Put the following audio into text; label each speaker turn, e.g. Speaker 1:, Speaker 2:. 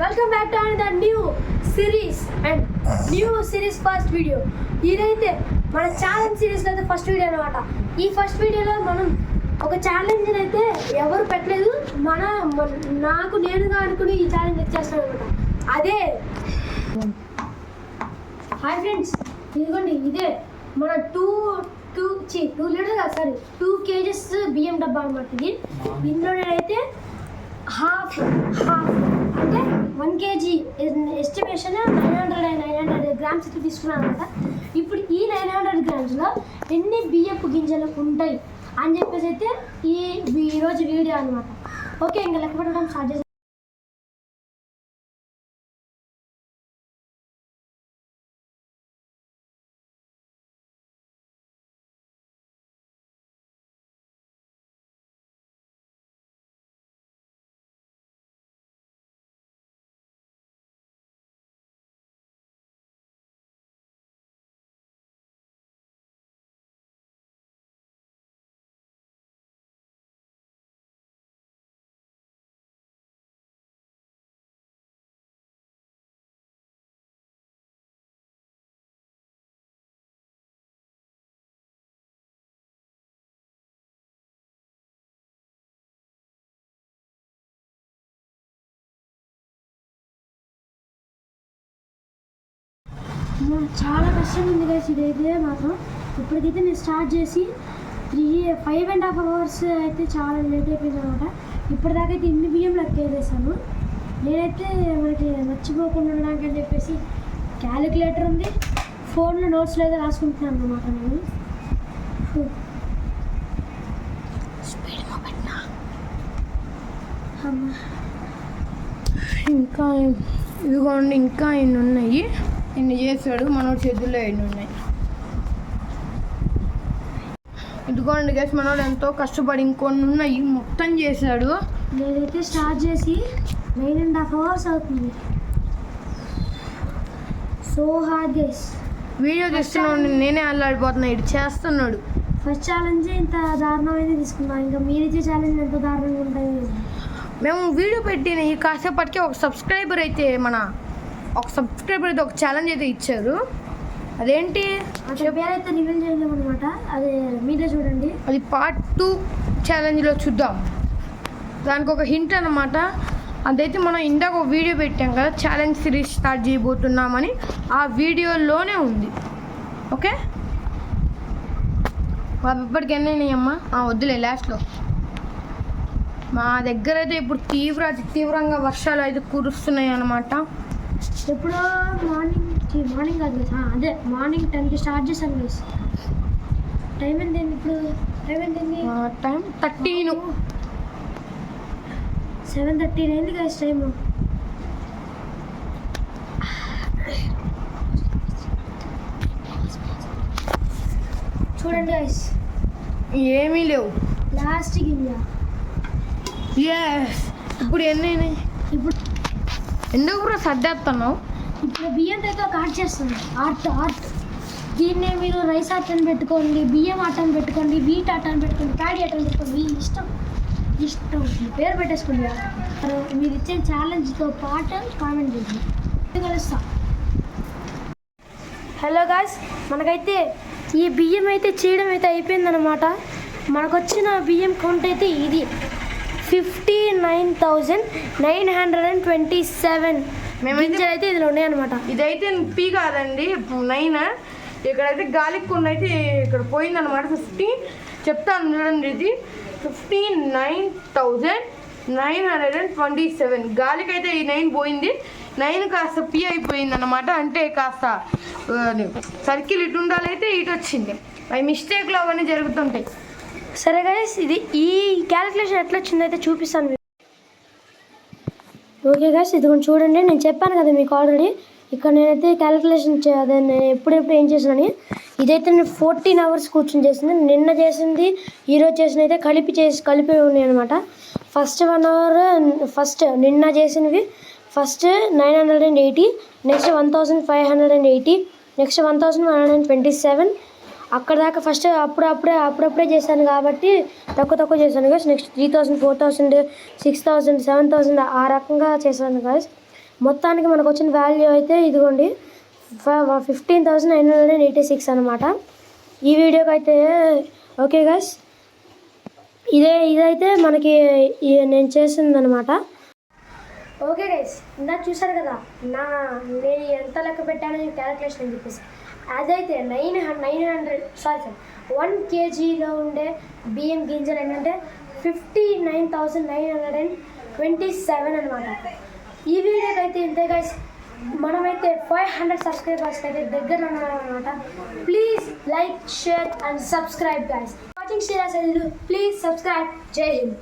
Speaker 1: welcome back to another new series and new series first video. ఇదైతే మన challenge సిరీస్లో అయితే ఫస్ట్ వీడియో అనమాట. ఈ ఫస్ట్ వీడియోలో మనం ఒక ఛాలెంజ్ అయితే ఎవరు పెట్టలేదు, నాకు నేనుగా అనుకుని ఈ ఛాలెంజ్ ఇచ్చేస్తాను అనమాట. అదే హాయ్ ఫ్రెండ్స్, ఇదిగోండి ఇదే మన 2 kgs బియ్యం డబ్బా అనమాట. ఇది ఇందులో నేనైతే హాఫ్ అంటే 1 kg ఎస్టిమేషన్ 900 గ్రామ్స్ అయితే తీసుకున్నాను అనమాట. ఇప్పుడు ఈ 900 గ్రామ్స్లో ఎన్ని బియ్యపు గింజలు ఉంటాయి అని చెప్పేసి అయితే ఈరోజు వీడియో అనమాట. ఓకే, ఇంకా లెక్క పెట్టడం స్టార్ట్ చేసి చాలా కష్టంగా ఉంది గైస్. ఇదైతే మాత్రం ఇప్పటికైతే నేను స్టార్ట్ చేసి 5.5 అవర్స్ అయితే చాలా లేట్ అయిపోయింది అనమాట. ఇప్పటిదాకా అయితే ఇన్ని బియ్యం లెక్క వేసాను. నేనైతే మనకి మర్చిపోకుండా ఉండడానికి అని చెప్పేసి క్యాలిక్యులేటర్ ఉంది, ఫోన్లో నోట్స్లో అయితే రాసుకుంటున్నాను అనమాట. నేను స్పీడ్గా పెట్టినా
Speaker 2: ఇంకా ఇదిగోండి, ఇంకా ఎన్ని ఉన్నాయి, ఇన్ని చేశాడు మనోడు చేతుల్లో ఎన్ని ఉన్నాయి. ఇదిగోండి గైస్, మనోడు ఎంతో కష్టపడి ఇంకొన్ని ఉన్నాయి మొత్తం చేశాడు.
Speaker 1: నేనైతే స్టార్ట్ చేసి 9.5 అవర్స్ అవుతుంది. So hard guys.
Speaker 2: వీడియో తీస్తున్నాడు, నేనే అల్లాడిపోతున్నా. ఇటు చేస్తున్నాడు.
Speaker 1: ఫస్ట్ ఛాలెంజ్ ఇంత దారుణమైతే తీసుకున్నాం, ఇంకా మీరిచ్చే ఛాలెంజ్ ఎంత దారుణంగా ఉంటాయి.
Speaker 2: మేము వీడియో పెట్టిన ఈ కాసేపటికి ఒక సబ్స్క్రైబర్ అయితే ఒక ఛాలెంజ్ అయితే ఇచ్చారు. అదేంటి
Speaker 1: పేరైతే రివీల్ చేయలేము అనమాట. అదే మీరే చూడండి.
Speaker 2: అది పార్ట్ 2 ఛాలెంజ్లో చూద్దాం. దానికి ఒక హింట్ అన్నమాట. అదైతే మనం ఇందాక ఒక వీడియో పెట్టాం కదా, ఛాలెంజ్ సిరీస్ స్టార్ట్ చేయబోతున్నామని. ఆ వీడియోలోనే ఉంది. ఓకే, ఇప్పటికి ఎన్ని అయినాయమ్మా? వద్దులే, లాస్ట్లో. మా దగ్గర అయితే ఇప్పుడు తీవ్రంగా వర్షాలు అయితే కురుస్తున్నాయి అన్నమాట.
Speaker 1: ఎప్పుడో మార్నింగ్ కాదు కదా, అదే మార్నింగ్ 10కి స్టార్ట్ చేశాను గైస్. టైం ఎంత ఇప్పుడు?
Speaker 2: టైం 13
Speaker 1: 7:13 అయింది గైస్ టైము. చూడండి గైస్,
Speaker 2: ఏమీ లేవు.
Speaker 1: లాస్ట్ గింజ.
Speaker 2: ఇప్పుడు ఎన్ని అయినాయి?
Speaker 1: ఇప్పుడు
Speaker 2: ఎందుకు కూడా సర్దేస్తున్నావు?
Speaker 1: ఇప్పుడు బియ్యం అయితే ఒక ఆర్ట్ చేస్తుంది. ఆర్ట్ దీన్నే మీరు రైస్ ఆర్ట్ అని పెట్టుకోండి, బియ్యం ఆర్ట్ అని పెట్టుకోండి, వీట్ ఆర్ట్ అని పెట్టుకోండి, ప్యాడీ ఆర్ట్ అని పెట్టుకోండి. ఇష్టం పేరు పెట్టేసుకోండి. మీరు ఇచ్చే ఛాలెంజ్తో పాటు కామెంట్ చేయండి, కలుస్తా. హలో గాయ్స్, మనకైతే ఈ బియ్యం అయితే చేయడం అయితే అయిపోయిందనమాట. మనకు వచ్చిన బియ్యం కౌంట్ అయితే ఇది 59,927 గింజలు అయితే ఇందులో ఉన్నాయన్నమాట.
Speaker 2: ఇదైతే పీ కాదండి, 9. ఇక్కడైతే గాలికి కొన్ని అయితే ఇక్కడ పోయిందనమాట. 15 చెప్తాను చూడండి. ఇది 59,927. గాలికి అయితే ఈ 9 పోయింది. 9 కాస్త పీ అయిపోయింది అనమాట. అంటే కాస్త సర్కిల్ ఇటు ఉండాలైతే ఇటు వచ్చింది. అవి మిస్టేక్లో అవన్నీ జరుగుతుంటాయి.
Speaker 1: సరే గైస్, ఇది ఈ క్యాలిక్యులేషన్ ఎట్లా వచ్చిందైతే చూపిస్తాను. ఓకే గైస్, ఇది కొంచెం చూడండి. నేను చెప్పాను కదా మీకు ఆల్రెడీ. ఇక్కడ నేనైతే క్యాలిక్యులేషన్ అదే నేను ఎప్పుడెప్పుడు ఏం చేసానని. ఇదైతే నేను 14 అవర్స్ కూర్చొని చేసింది. నిన్న చేసింది ఈరోజు చేసిన అయితే కలిపి ఉన్నాయి అనమాట. ఫస్ట్ 1 అవర్ నిన్న చేసినవి 980, నెక్స్ట్ 1580, నెక్స్ట్ 1127, అక్కడ దాకా ఫస్ట్ అప్పుడప్పుడే చేశాను కాబట్టి తక్కువ చేశాను గాయస్. నెక్స్ట్ 3000, 4000, 6000, 7000 ఆ రకంగా చేశాను గాయస్. మొత్తానికి మనకు వచ్చిన వాల్యూ అయితే ఇదిగోండి 15,986 అనమాట. ఈ వీడియోకి అయితే ఓకే గైస్, ఇదైతే మనకి నేను చేసిందనమాట. ఓకే గైస్, ఇందాక చూసారు కదా నేను ఎంత లెక్క పెట్టానో నేను క్యాలిక్యులేషన్ అని చెప్పేసి. అదైతే 1 kgలో ఉండే బియ్యం గింజలు ఏంటంటే 59,927 అనమాట. ఈ వీడియోకి అయితే ఇంతే గైస్. మనమైతే 500 సబ్స్క్రైబర్స్కి అయితే దగ్గరలో ఉన్నామన్నమాట. Please like, share and subscribe guys. Watching Sriraj, please subscribe. Jai Hind.